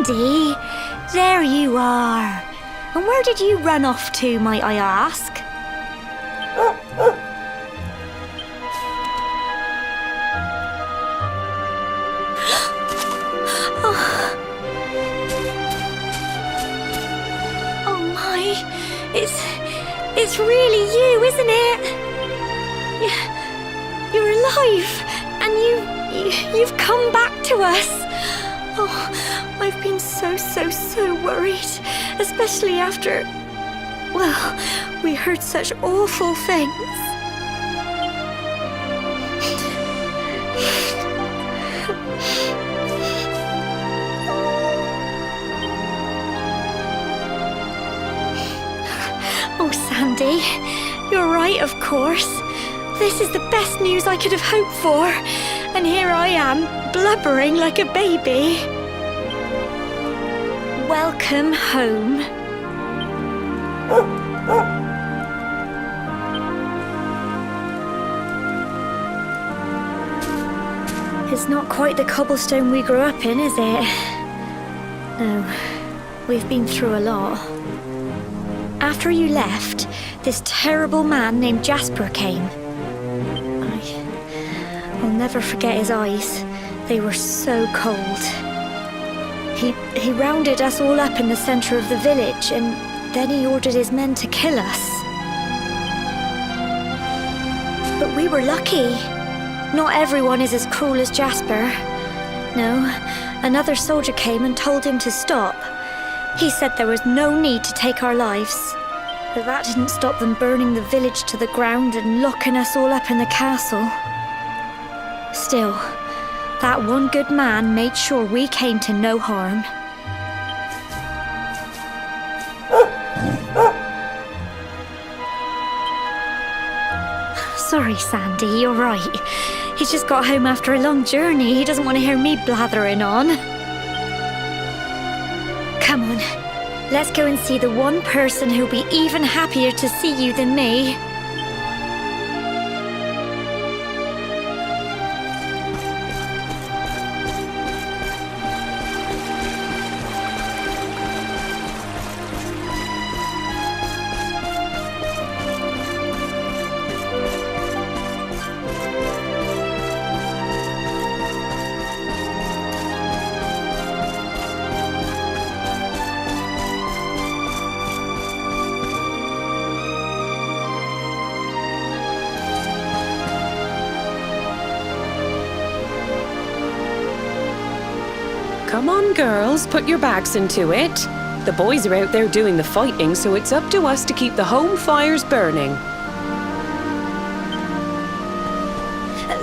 Sandy, there you are. And where did you run off to, might I ask? Oh my, it's really you, isn't it? You're alive, and you've come back to us. Oh, I've been so worried, especially after, well, we heard such awful things. Oh, Sandy, you're right, of course. This is the best news I could have hoped for. And here I am, blubbering like a baby. Welcome home. It's not quite the cobblestone we grew up in, is it? No, we've been through a lot. After you left, this terrible man named Jasper came. I'll never forget his eyes. They were so cold. He rounded us all up in the center of the village, and then he ordered his men to kill us. But we were lucky. Not everyone is as cruel as Jasper. No, another soldier came and told him to stop. He said there was no need to take our lives. But that didn't stop them burning the village to the ground and locking us all up in the castle. Still, that one good man made sure we came to no harm. Sorry, Sandy, you're right. He's just got home after a long journey. He doesn't want to hear me blathering on. Come on, let's go and see the one person who'll be even happier to see you than me. Come on, girls, put your backs into it. The boys are out there doing the fighting, so it's up to us to keep the home fires burning.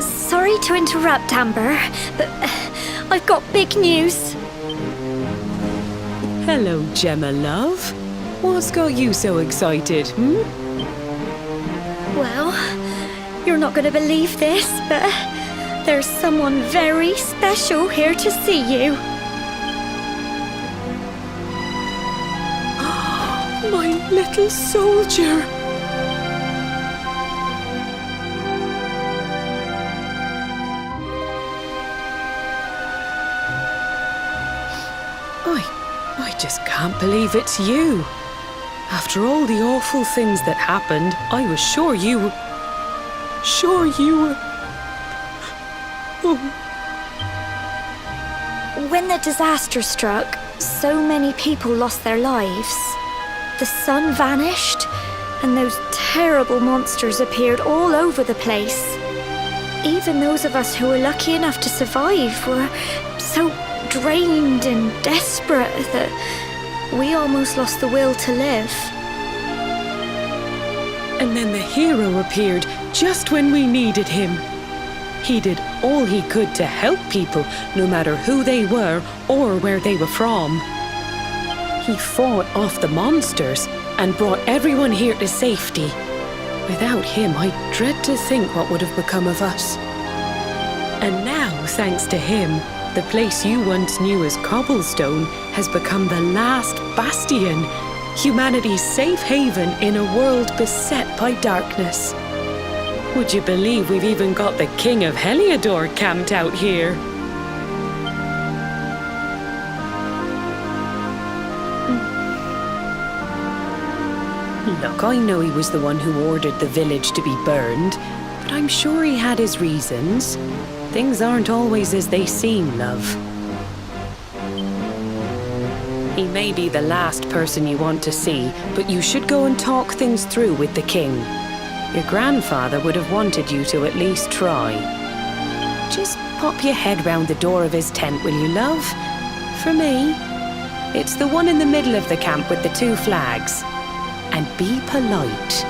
Sorry to interrupt, Amber, but I've got big news. Hello, Gemma, love. What's got you so excited, Well, you're not going to believe this, but there's someone very special here to see you. My little soldier! I just can't believe it's you. After all the awful things that happened, I was sure you were... Oh. When the disaster struck, so many people lost their lives. The sun vanished, and those terrible monsters appeared all over the place. Even those of us who were lucky enough to survive were so drained and desperate that we almost lost the will to live. And then the hero appeared just when we needed him. He did all he could to help people, no matter who they were or where they were from. He fought off the monsters and brought everyone here to safety. Without him, I dread to think what would have become of us. And now, thanks to him, the place you once knew as Cobblestone has become the last Bastion, humanity's safe haven in a world beset by darkness. Would you believe we've even got the King of Heliodor camped out here? Look, I know he was the one who ordered the village to be burned, but I'm sure he had his reasons. Things aren't always as they seem, love. He may be the last person you want to see, but you should go and talk things through with the king. Your grandfather would have wanted you to at least try. Just pop your head round the door of his tent, will you, love? For me, it's the one in the middle of the camp with the 2 flags. And be polite.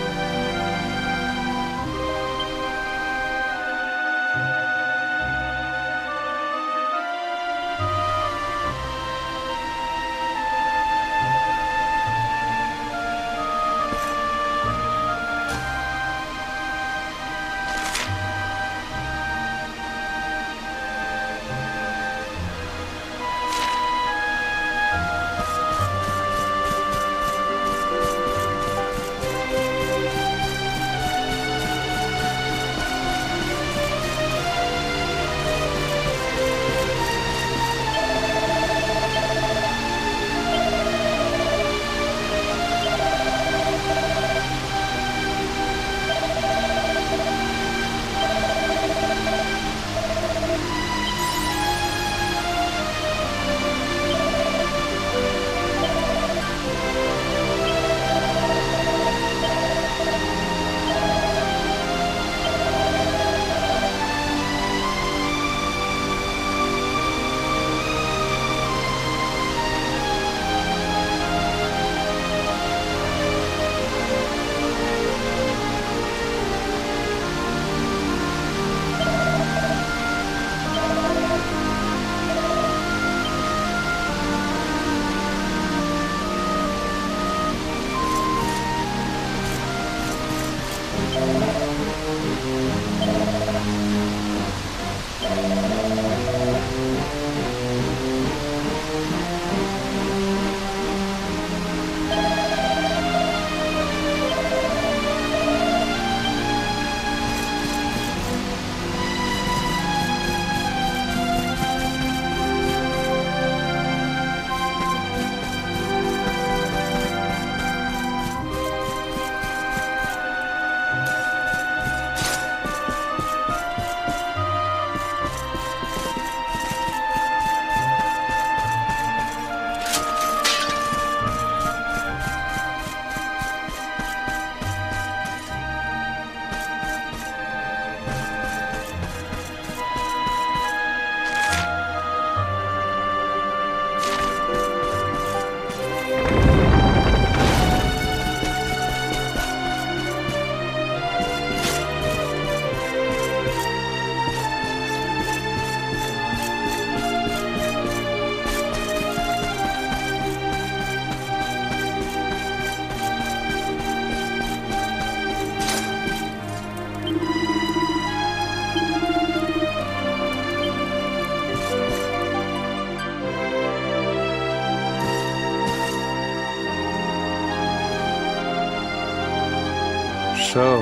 So,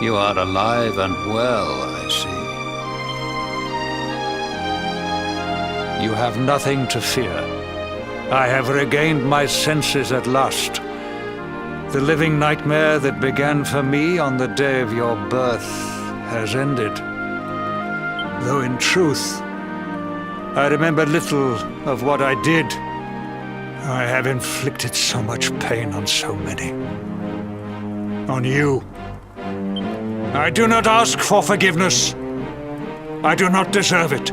you are alive and well, I see. You have nothing to fear. I have regained my senses at last. The living nightmare that began for me on the day of your birth has ended. Though in truth, I remember little of what I did. I have inflicted so much pain on so many. On you. I do not ask for forgiveness. I do not deserve it.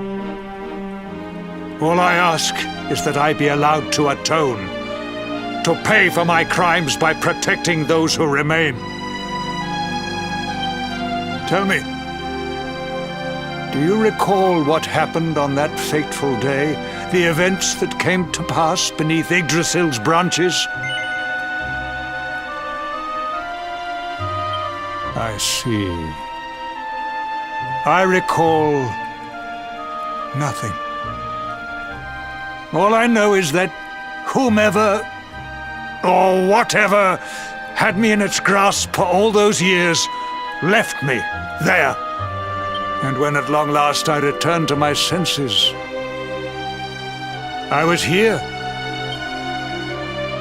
All I ask is that I be allowed to atone, to pay for my crimes by protecting those who remain. Tell me, do you recall what happened on that fateful day? The events that came to pass beneath Yggdrasil's branches? I see. I recall nothing. All I know is that whomever or whatever had me in its grasp for all those years left me there. And when at long last I returned to my senses, I was here.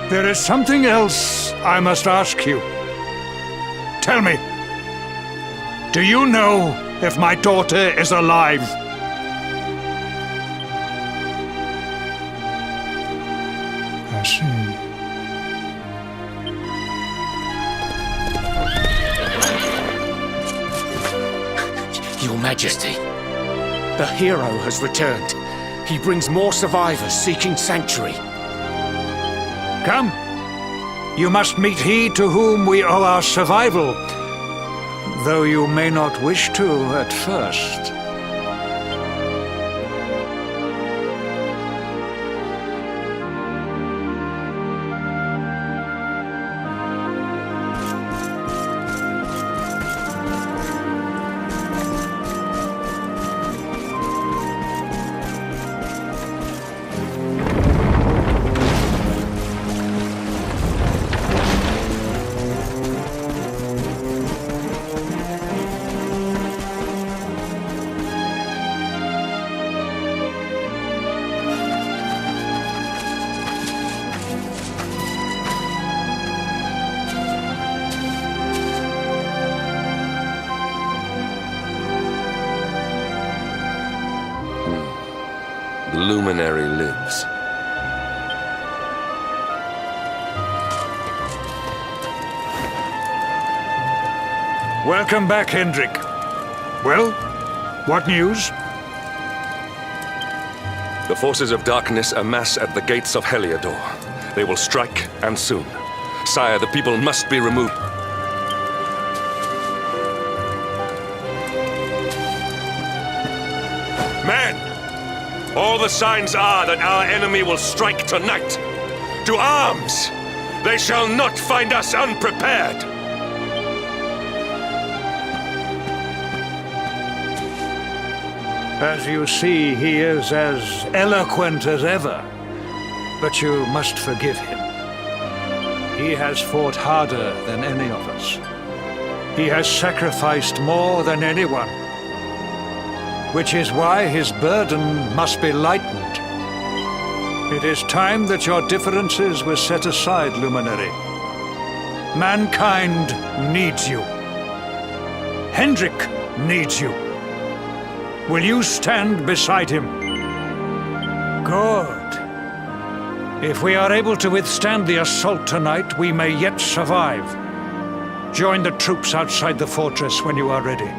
There is something else I must ask you. Tell me, do you know if my daughter is alive? I see. Your Majesty, the hero has returned. He brings more survivors seeking sanctuary. Come. You must meet he to whom we owe our survival, though you may not wish to at first. The luminary lives. Welcome back, Hendrik. Well, what news? The forces of darkness amass at the gates of Heliodor. They will strike, and soon. Sire, the people must be removed. Men! All the signs are that our enemy will strike tonight. To arms! They shall not find us unprepared! As you see, he is as eloquent as ever. But you must forgive him. He has fought harder than any of us. He has sacrificed more than anyone. Which is why his burden must be lightened. It is time that your differences were set aside, Luminary. Mankind needs you. Hendrik needs you. Will you stand beside him? Good. If we are able to withstand the assault tonight, we may yet survive. Join the troops outside the fortress when you are ready.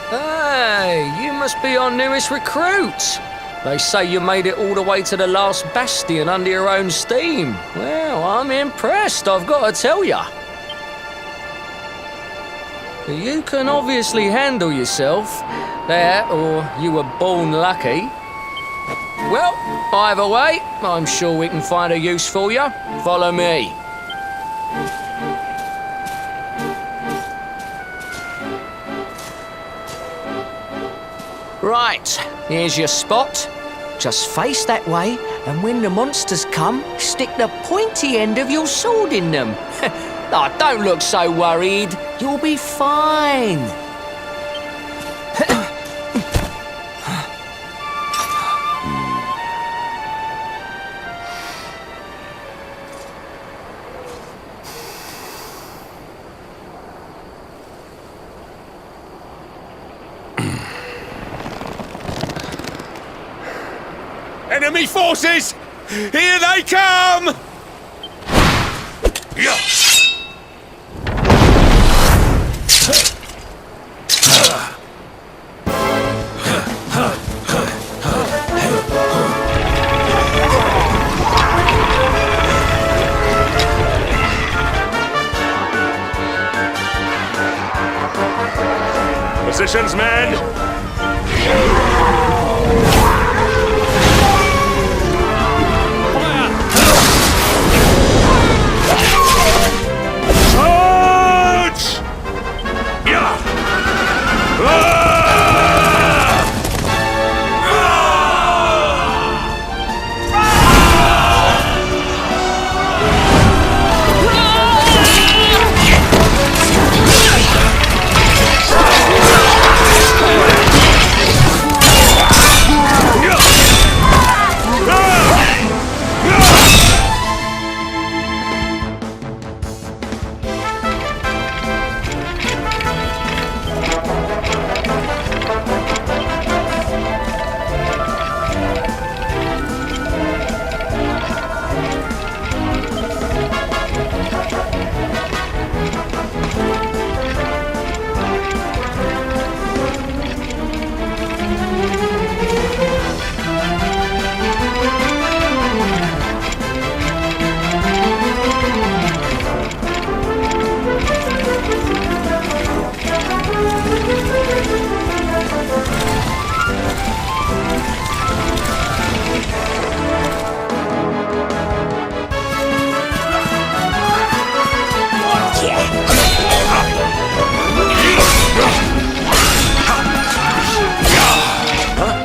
Hey, you must be our newest recruit. They say you made it all the way to the last Bastion under your own steam. Well, I'm impressed, I've got to tell ya. You can obviously handle yourself. That, or you were born lucky. Well, either way, I'm sure we can find a use for you. Follow me. Right, here's your spot. Just face that way, and when the monsters come, stick the pointy end of your sword in them. Oh, don't look so worried. You'll be fine. Enemy forces! Here they come! Yeah. Positions, men!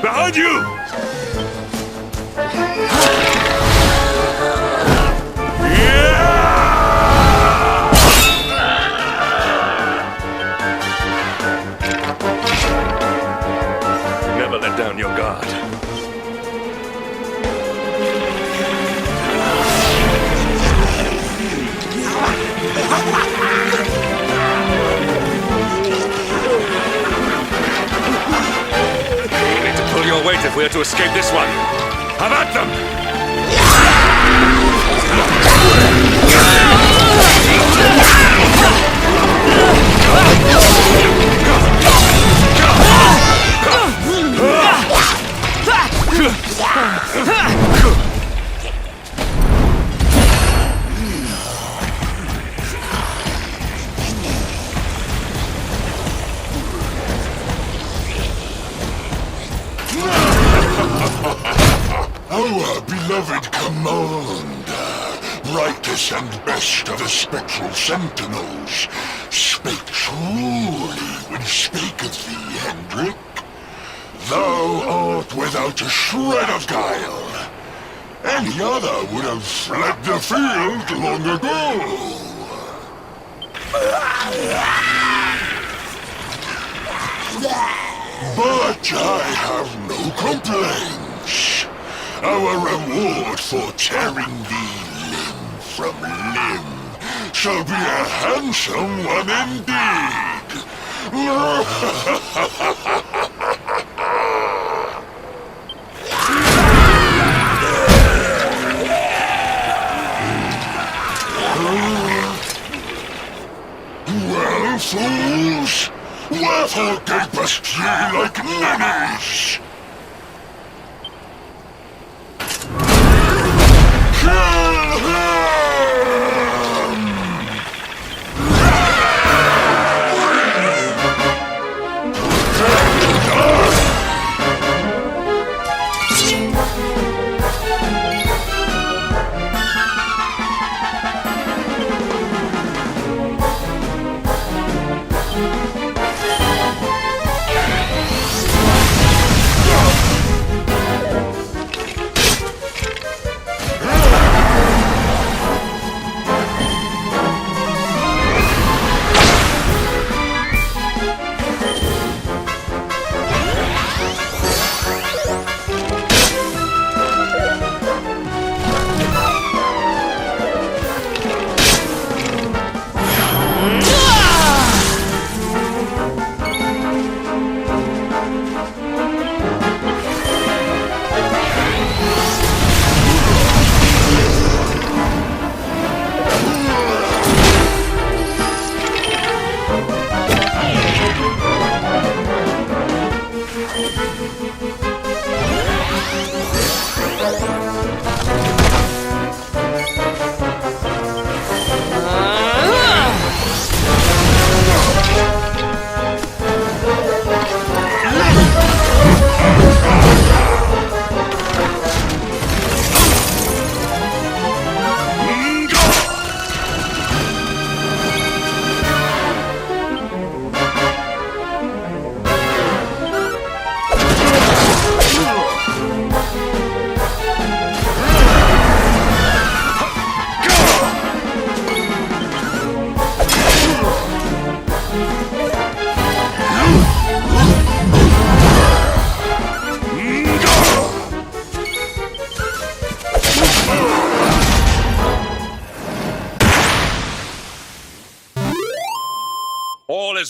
Behind you! Never let down your guard. We need to pull your weight if we are to escape this one. Have at them! Our beloved commander, brightest and best of the spectral sentinels, spake truly when spaketh thee, Hendrik. Thou art without a shred of guile. Any other would have fled the field long ago. But I have no complaints. Our reward for tearing thee limb from limb shall be a handsome one indeed. Well, fools, wherefore gapest ye like ninnies? Kill him!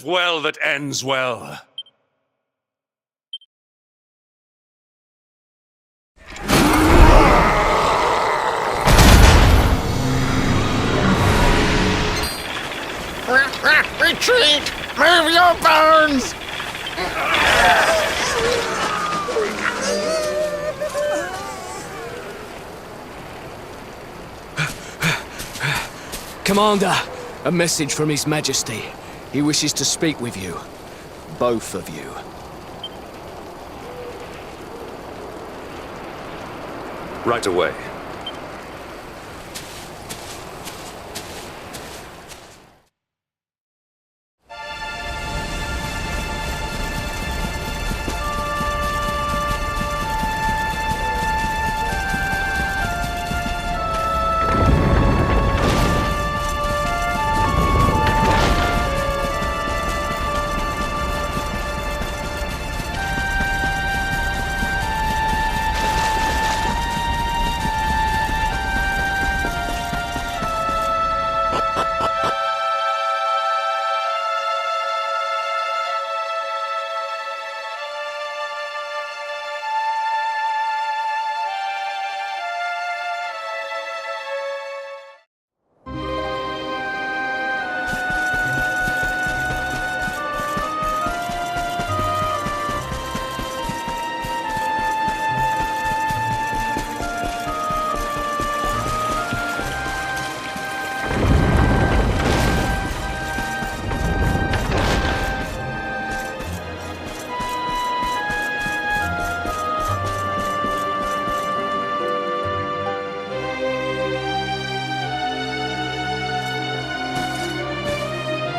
is well that ends well. Retreat! Move your bones! Commander, a message from His Majesty. He wishes to speak with you. Both of you. Right away.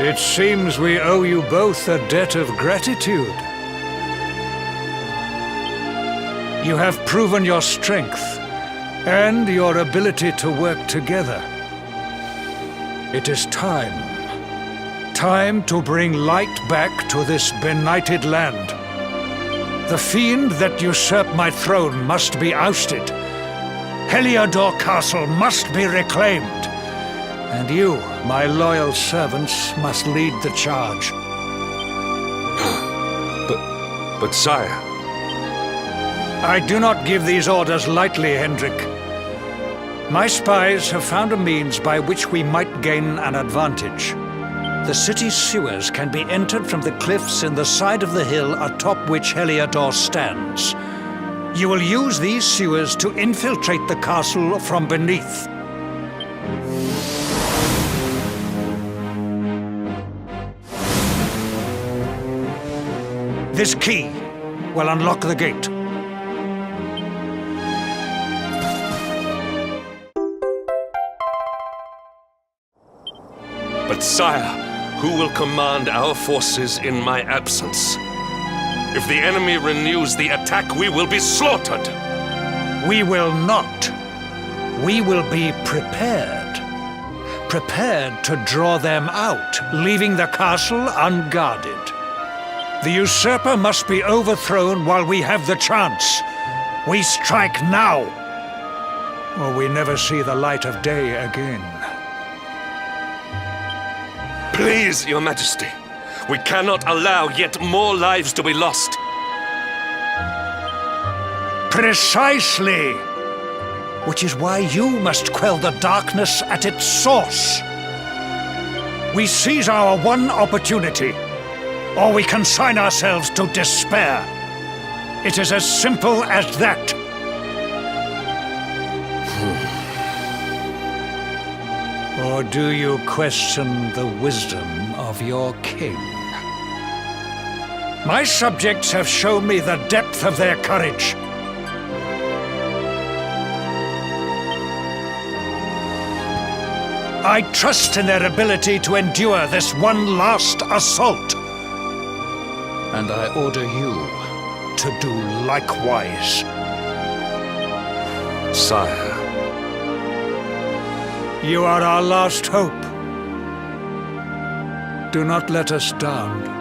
It seems we owe you both a debt of gratitude. You have proven your strength and your ability to work together. It is time. Time to bring light back to this benighted land. The fiend that usurped my throne must be ousted. Heliodor Castle must be reclaimed. And you, my loyal servants, must lead the charge. But sire... I do not give these orders lightly, Hendrik. My spies have found a means by which we might gain an advantage. The city's sewers can be entered from the cliffs in the side of the hill atop which Heliodor stands. You will use these sewers to infiltrate the castle from beneath. This key will unlock the gate. But sire, who will command our forces in my absence? If the enemy renews the attack, we will be slaughtered! We will not. We will be prepared. Prepared to draw them out, leaving the castle unguarded. The usurper must be overthrown while we have the chance. We strike now, or we never see the light of day again. Please, Your Majesty, we cannot allow yet more lives to be lost. Precisely! Which is why you must quell the darkness at its source. We seize our one opportunity, or we consign ourselves to despair. It is as simple as that. Or do you question the wisdom of your king? My subjects have shown me the depth of their courage. I trust in their ability to endure this one last assault. And I order you to do likewise. Sire. You are our last hope. Do not let us down.